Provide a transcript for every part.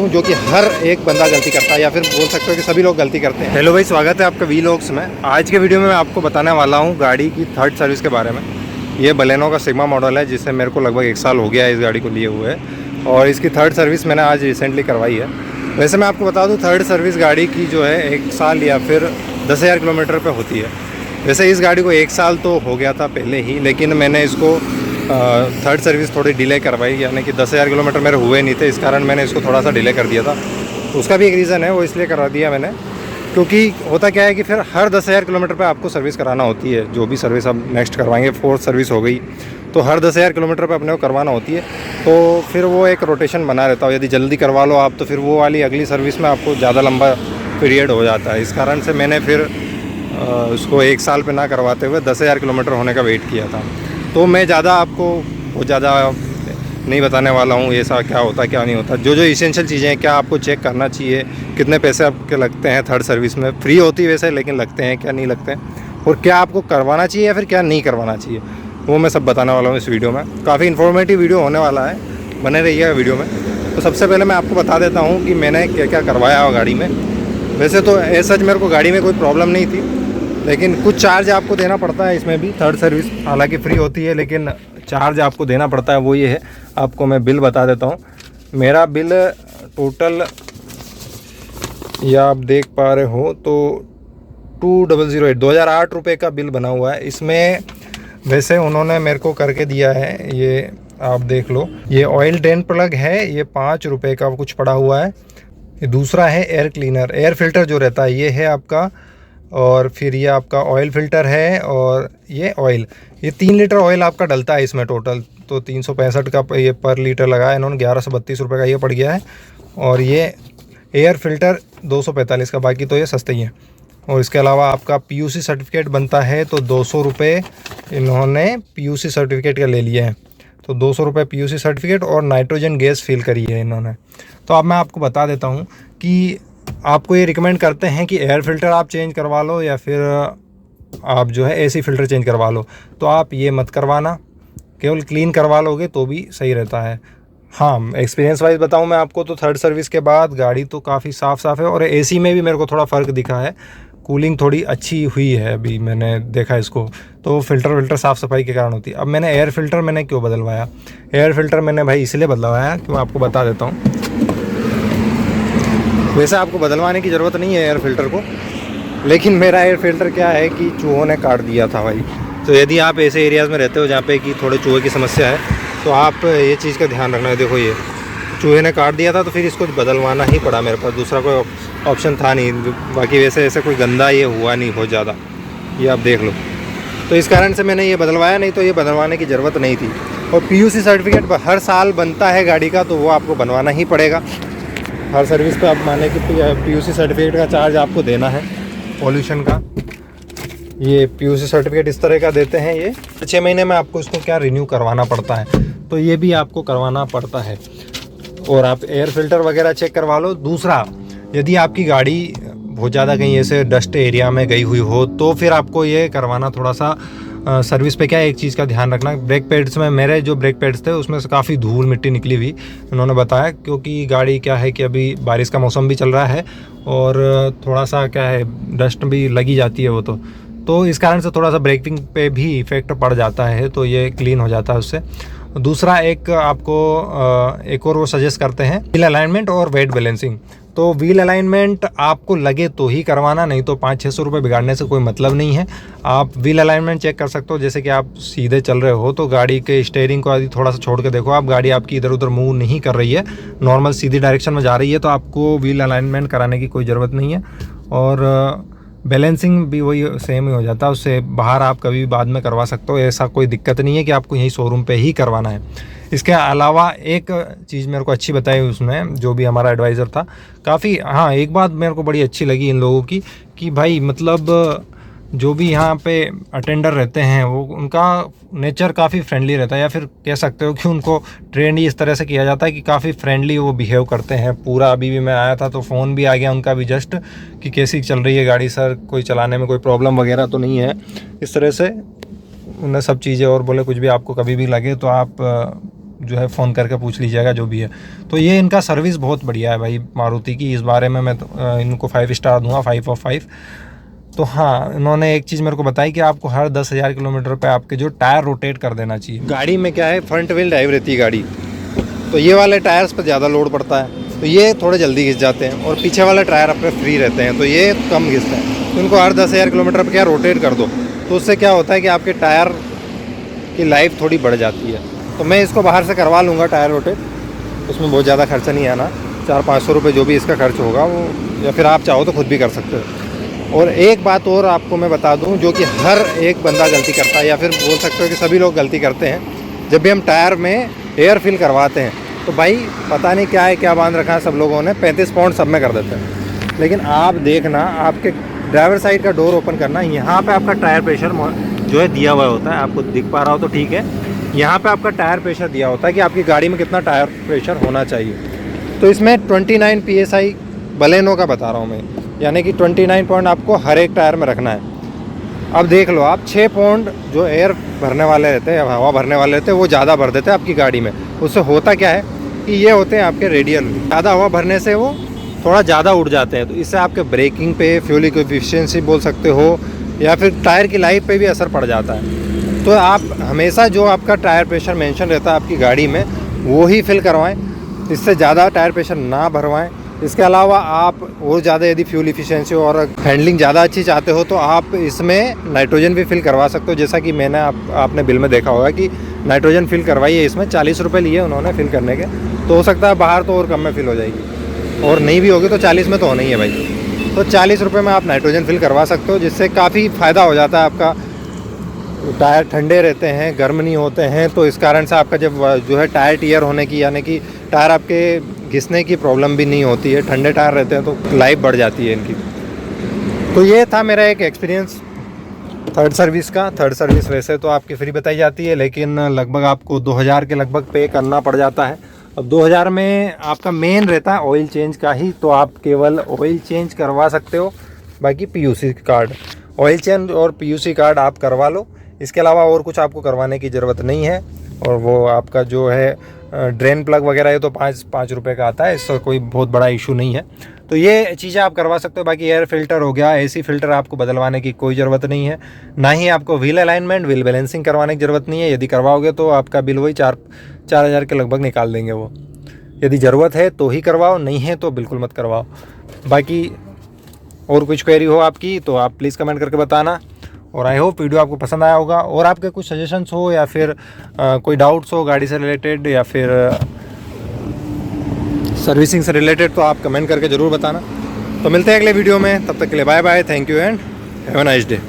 जो कि हर एक बंदा गलती करता है, या फिर बोल सकते हो कि सभी लोग गलती करते हैं। हेलो भाई, स्वागत है आपका वीलॉग्स में। आज के वीडियो में मैं आपको बताने वाला हूँ गाड़ी की थर्ड सर्विस के बारे में। ये बलेनो का सिग्मा मॉडल है, जिससे मेरे को लगभग 1 साल हो गया है इस गाड़ी को लिए हुए, और इसकी थर्ड सर्विस मैंने आज रिसेंटली करवाई है। वैसे मैं आपको बता दूँ, थर्ड सर्विस गाड़ी की जो है 1 साल या फिर 10,000 किलोमीटर पर होती है। वैसे इस गाड़ी को 1 साल तो हो गया था पहले ही, लेकिन मैंने इसको थर्ड सर्विस थोड़ी डिले करवाई, यानी कि 10,000 किलोमीटर मेरे हुए नहीं थे, इस कारण मैंने इसको थोड़ा सा डिले कर दिया था। उसका भी एक रीज़न है, वो इसलिए करा दिया मैंने क्योंकि होता क्या है कि फिर हर 10,000 किलोमीटर पे आपको सर्विस कराना होती है। जो भी सर्विस अब नेक्स्ट करवाएंगे, 4th सर्विस हो गई, तो हर 10,000 किलोमीटर पे अपने को करवाना होती है। तो फिर वो एक रोटेशन बना रहता है। यदि जल्दी करवा लो आप, तो फिर वो वाली अगली सर्विस में आपको ज़्यादा लंबा पीरियड हो जाता है। इस कारण से मैंने फिर उसको 1 साल पे ना करवाते हुए 10,000 किलोमीटर होने का वेट किया था। तो मैं ज़्यादा आपको वो ज़्यादा नहीं बताने वाला हूँ ये सब क्या होता है क्या नहीं होता। जो इसेंशियल चीज़ें हैं, क्या आपको चेक करना चाहिए, कितने पैसे आपके लगते हैं थर्ड सर्विस में, फ्री होती है वैसे, लेकिन लगते हैं क्या नहीं लगते हैं, और क्या आपको करवाना चाहिए या फिर क्या नहीं करवाना चाहिए, वो मैं सब बताने वाला हूँ इस वीडियो में। काफ़ी इन्फॉर्मेटिव वीडियो होने वाला है, बने रहिएगा वीडियो में। तो सबसे पहले मैं आपको बता देता हूँ कि मैंने क्या क्या करवाया हो गाड़ी में। वैसे तो ऐसा मेरे को गाड़ी में कोई प्रॉब्लम नहीं थी, लेकिन कुछ चार्ज आपको देना पड़ता है इसमें भी। थर्ड सर्विस हालांकि फ्री होती है, लेकिन चार्ज आपको देना पड़ता है। वो ये है, आपको मैं बिल बता देता हूँ। मेरा बिल टोटल, या आप देख पा रहे हो तो 2008 रुपये का बिल बना हुआ है। इसमें वैसे उन्होंने मेरे को करके दिया है, ये आप देख लो। ये ऑयल ड्रेन प्लग है, ये 5 रुपये का कुछ पड़ा हुआ है। ये दूसरा है एयर क्लीनर, एयर फिल्टर जो रहता है, ये है आपका। और फिर ये आपका ऑयल फ़िल्टर है, और ये ऑयल, ये 3 लीटर ऑयल आपका डलता है इसमें टोटल। तो 365 का ये पर लीटर लगाया इन्होंने, 1132 रुपये का ये पड़ गया है। और ये एयर फ़िल्टर 245 का, बाकी तो ये सस्ते ही हैं। और इसके अलावा आपका PUC सर्टिफिकेट बनता है, तो 200 रुपये इन्होंने PUC सर्टिफिकेट का ले लिए हैं। तो 200 रुपये PUC सर्टिफिकेट, और नाइट्रोजन गैस फिल करी है इन्होंने। तो अब मैं आपको बता देता हूँ कि आपको ये रिकमेंड करते हैं कि एयर फ़िल्टर आप चेंज करवा लो, या फिर आप जो है AC फ़िल्टर चेंज करवा लो। तो आप ये मत करवाना, केवल क्लीन करवा लोगे तो भी सही रहता है। हाँ, एक्सपीरियंस वाइज बताऊँ मैं आपको, तो थर्ड सर्विस के बाद गाड़ी तो काफ़ी साफ़ है, और AC में भी मेरे को थोड़ा फ़र्क दिखा है। कूलिंग थोड़ी अच्छी हुई है, अभी मैंने देखा इसको। तो फ़िल्टर साफ़ सफाई के कारण होती है। अब मैंने एयर फ़िल्टर मैंने क्यों बदलवाया, एयर फ़िल्टर मैंने भाई इसलिए बदलवाया कि मैं आपको बता देता हूँ। वैसे आपको बदलवाने की ज़रूरत नहीं है एयर फ़िल्टर को, लेकिन मेरा एयर फ़िल्टर क्या है कि चूहों ने काट दिया था भाई। तो यदि आप ऐसे एरियाज़ में रहते हो जहाँ पे कि थोड़े चूहे की समस्या है, तो आप ये चीज़ का ध्यान रखना है। देखो, ये चूहे ने काट दिया था, तो फिर इसको बदलवाना ही पड़ा। मेरे पास दूसरा कोई ऑप्शन था नहीं। बाकी वैसे ऐसे कोई गंदा ये हुआ नहीं बहुत ज़्यादा, ये आप देख लो। तो इस कारण से मैंने ये बदलवाया, नहीं तो ये बदलवाने की ज़रूरत नहीं थी। और PUC सर्टिफिकेट हर साल बनता है गाड़ी का, तो वो आपको बनवाना ही पड़ेगा। हर सर्विस पे आप माने कि PUC सर्टिफिकेट का चार्ज आपको देना है, पॉल्यूशन का। ये PUC सर्टिफिकेट इस तरह का देते हैं, ये 6 महीने में आपको इसको क्या रिन्यू करवाना पड़ता है, तो ये भी आपको करवाना पड़ता है। और आप एयर फ़िल्टर वगैरह चेक करवा लो। दूसरा, यदि आपकी गाड़ी बहुत ज़्यादा कहीं ऐसे डस्ट एरिया में गई हुई हो, तो फिर आपको ये करवाना थोड़ा सा सर्विस पे क्या है, एक चीज़ का ध्यान रखना। ब्रेक पैड्स में, मेरे जो ब्रेक पैड्स थे उसमें से काफ़ी धूल मिट्टी निकली हुई उन्होंने बताया, क्योंकि गाड़ी क्या है कि अभी बारिश का मौसम भी चल रहा है, और थोड़ा सा क्या है, डस्ट भी लगी जाती है वो। तो इस कारण से थोड़ा सा ब्रेकिंग पे भी इफ़ेक्ट पड़ जाता है, तो ये क्लीन हो जाता है उससे। दूसरा, एक आपको एक और वो सजेस्ट करते हैं, व्हील अलाइनमेंट और वेट बैलेंसिंग। तो व्हील अलाइनमेंट आपको लगे तो ही करवाना, नहीं तो 500-600 रुपये बिगाड़ने से कोई मतलब नहीं है। आप व्हील अलाइनमेंट चेक कर सकते हो, जैसे कि आप सीधे चल रहे हो तो गाड़ी के स्टीयरिंग को यदि थोड़ा सा छोड़ के देखो, आप गाड़ी आपकी इधर उधर मूव नहीं कर रही है, नॉर्मल सीधी डायरेक्शन में जा रही है, तो आपको व्हील अलाइनमेंट कराने की कोई ज़रूरत नहीं है। और बैलेंसिंग भी वही सेम ही हो जाता है, उससे बाहर आप कभी भी बाद में करवा सकते हो, ऐसा कोई दिक्कत नहीं है कि आपको यहीं शोरूम पे ही करवाना है। इसके अलावा एक चीज़ मेरे को अच्छी बताई उसमें, जो भी हमारा एडवाइज़र था, काफ़ी, हाँ, एक बात मेरे को बड़ी अच्छी लगी इन लोगों की, कि भाई मतलब जो भी यहाँ पे अटेंडर रहते हैं, वो उनका नेचर काफ़ी फ्रेंडली रहता है, या फिर कह सकते हो कि उनको ट्रेंड ही इस तरह से किया जाता है कि काफ़ी फ्रेंडली वो बिहेव करते हैं पूरा। अभी भी मैं आया था तो फ़ोन भी आ गया उनका भी जस्ट, कि कैसी चल रही है गाड़ी सर, कोई चलाने में कोई प्रॉब्लम वगैरह तो नहीं है, इस तरह से उन्हें सब चीज़ें। और बोले कुछ भी आपको कभी भी लगे तो आप जो है फ़ोन करके पूछ लीजिएगा जो भी है। तो ये इनका सर्विस बहुत बढ़िया है भाई मारुति की, इस बारे में मैं तो इनको 5 स्टार दूंगा, 5 of 5। तो हाँ, इन्होंने एक चीज़ मेरे को बताई कि आपको हर 10,000 किलोमीटर पे आपके जो टायर रोटेट कर देना चाहिए। गाड़ी में क्या है, फ्रंट व्हील ड्राइव रहती है गाड़ी, तो ये वाले टायर्स पर ज़्यादा लोड पड़ता है, तो ये थोड़े जल्दी घिस जाते हैं, और पीछे वाले टायर अपने फ्री रहते हैं, तो ये कम घिसते हैं। तो इनको हर 10,000 किलोमीटर पर क्या रोटेट कर दो, तो उससे क्या होता है कि आपके टायर की लाइफ थोड़ी बढ़ जाती है। तो मैं इसको बाहर से करवा लूँगा टायर रोटेट, उसमें बहुत ज़्यादा खर्चा नहीं आना, 400-500 रुपये जो भी इसका खर्च होगा वो, या फिर आप चाहो तो खुद भी कर सकते हो। और एक बात और आपको मैं बता दूं, जो कि हर एक बंदा गलती करता है, या फिर बोल सकते हो कि सभी लोग गलती करते हैं। जब भी हम टायर में एयर फिल करवाते हैं तो भाई पता नहीं क्या है, क्या बांध रखा है सब लोगों ने, 35 पाउंड सब में कर देते हैं। लेकिन आप देखना, आपके ड्राइवर साइड का डोर ओपन करना, यहाँ पर आपका टायर प्रेशर जो है दिया हुआ होता है, आपको दिख पा रहा हो तो ठीक है। यहाँ पे आपका टायर प्रेशर दिया होता है कि आपकी गाड़ी में कितना टायर प्रेशर होना चाहिए। तो इसमें 29 PSI बलेनो का बता रहा हूँ मैं, यानी कि 29 पॉइंट आपको हर एक टायर में रखना है। अब देख लो आप, 6 पॉइंट जो एयर भरने वाले रहते हैं, हवा भरने वाले रहते हैं, वो ज़्यादा भर देते हैं आपकी गाड़ी में। उससे होता क्या है कि ये होते हैं आपके रेडियल, ज़्यादा हवा भरने से वो थोड़ा ज़्यादा उड़ जाते हैं, तो इससे आपके ब्रेकिंग पे, फ्यूल एफिशिएंसी बोल सकते हो, या फिर टायर की लाइफ पे भी असर पड़ जाता है। तो आप हमेशा जो आपका टायर प्रेशर मेंशन रहता है आपकी गाड़ी में, वो ही फिल करवाएं, इससे ज़्यादा टायर प्रेशर ना भरवाएं। इसके अलावा आप और ज़्यादा यदि फ्यूल एफिशिएंसी और हैंडलिंग ज़्यादा अच्छी चाहते हो तो आप इसमें नाइट्रोजन भी फिल करवा सकते हो। जैसा कि मैंने आपने बिल में देखा होगा कि नाइट्रोजन फिल करवाई है, इसमें 40 रुपये लिए उन्होंने फिल करने के। तो हो सकता है बाहर तो और कम में फिल हो जाएगी, और नहीं भी होगी तो 40 में तो होना ही है भाई। तो 40 रुपये में आप नाइट्रोजन फिल करवा सकते हो, जिससे काफ़ी फ़ायदा हो जाता है आपका। टायर ठंडे रहते हैं, गर्म नहीं होते हैं, तो इस कारण से आपका जब जो है टायर टियर होने की, यानी कि टायर आपके घिसने की प्रॉब्लम भी नहीं होती है। ठंडे टायर रहते हैं तो लाइफ बढ़ जाती है इनकी। तो ये था मेरा एक एक्सपीरियंस थर्ड सर्विस का। थर्ड सर्विस वैसे तो आपकी फ्री बताई जाती है, लेकिन लगभग आपको 2000 के लगभग पे करना पड़ जाता है। अब 2000 में आपका मेन रहता है ऑयल चेंज का ही, तो आप केवल ऑयल चेंज करवा सकते हो। बाकी PUC कार्ड, ऑयल चेंज और PUC कार्ड आप करवा लो, इसके अलावा और कुछ आपको करवाने की ज़रूरत नहीं है। और वो आपका जो है ड्रेन प्लग वगैरह ये तो 5 रुपये का आता है, इसका कोई बहुत बड़ा इशू नहीं है। तो ये चीज़ें आप करवा सकते हो। बाकी एयर फिल्टर हो गया, AC फिल्टर आपको बदलवाने की कोई ज़रूरत नहीं है। ना ही आपको व्हील अलाइनमेंट, व्हील बैलेंसिंग करवाने की ज़रूरत नहीं है। यदि करवाओगे तो आपका बिल वही 4,000 के लगभग निकाल देंगे वो। यदि ज़रूरत है तो ही करवाओ, नहीं है तो बिल्कुल मत करवाओ। बाकी और कुछ क्वेरी हो आपकी तो आप प्लीज़ कमेंट करके बताना। और आई होप वीडियो आपको पसंद आया होगा। और आपके कुछ सजेशंस हो, या फिर कोई डाउट्स हो गाड़ी से रिलेटेड, या फिर सर्विसिंग से रिलेटेड, तो आप कमेंट करके ज़रूर बताना। तो मिलते हैं अगले वीडियो में, तब तक के लिए bye bye, thank you and have a nice day.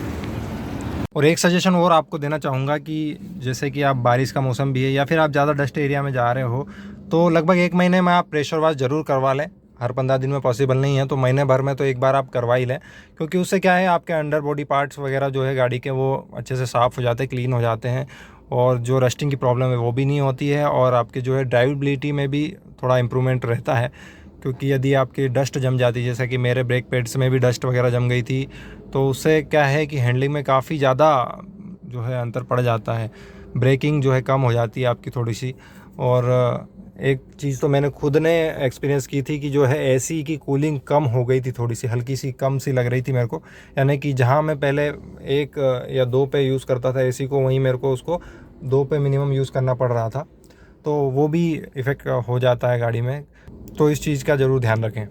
और एक सजेशन और आपको देना चाहूँगा कि जैसे कि आप बारिश का मौसम भी है, या फिर आप ज़्यादा डस्ट एरिया में जा रहे हो, तो लगभग 1 महीने में आप प्रेशर वॉश ज़रूर करवा लें। हर 15 दिन में पॉसिबल नहीं है, तो महीने भर में तो एक बार आप करवा ही लें, क्योंकि उससे क्या है आपके अंडर बॉडी पार्ट्स वगैरह जो है गाड़ी के, वो अच्छे से साफ़ हो जाते हैं, क्लीन हो जाते हैं, और जो रस्टिंग की प्रॉब्लम है वो भी नहीं होती है। और आपके जो है ड्राइवेबिलिटी में भी थोड़ा इम्प्रूवमेंट रहता है, क्योंकि यदि आपकी डस्ट जम जाती है, जैसे कि मेरे ब्रेक पैड्स में भी डस्ट वगैरह जम गई थी, तो उससे क्या है कि हैंडलिंग में काफ़ी ज़्यादा जो है अंतर पड़ जाता है, ब्रेकिंग जो है कम हो जाती है आपकी थोड़ी सी। और एक चीज़ तो मैंने खुद ने एक्सपीरियंस की थी कि जो है AC की कूलिंग कम हो गई थी, थोड़ी सी हल्की सी कम सी लग रही थी मेरे को। यानी कि जहाँ मैं पहले 1 या 2 पे यूज़ करता था AC को, वहीं मेरे को उसको 2 पे मिनिमम यूज़ करना पड़ रहा था, तो वो भी इफ़ेक्ट हो जाता है गाड़ी में। तो इस चीज़ का ज़रूर ध्यान रखें।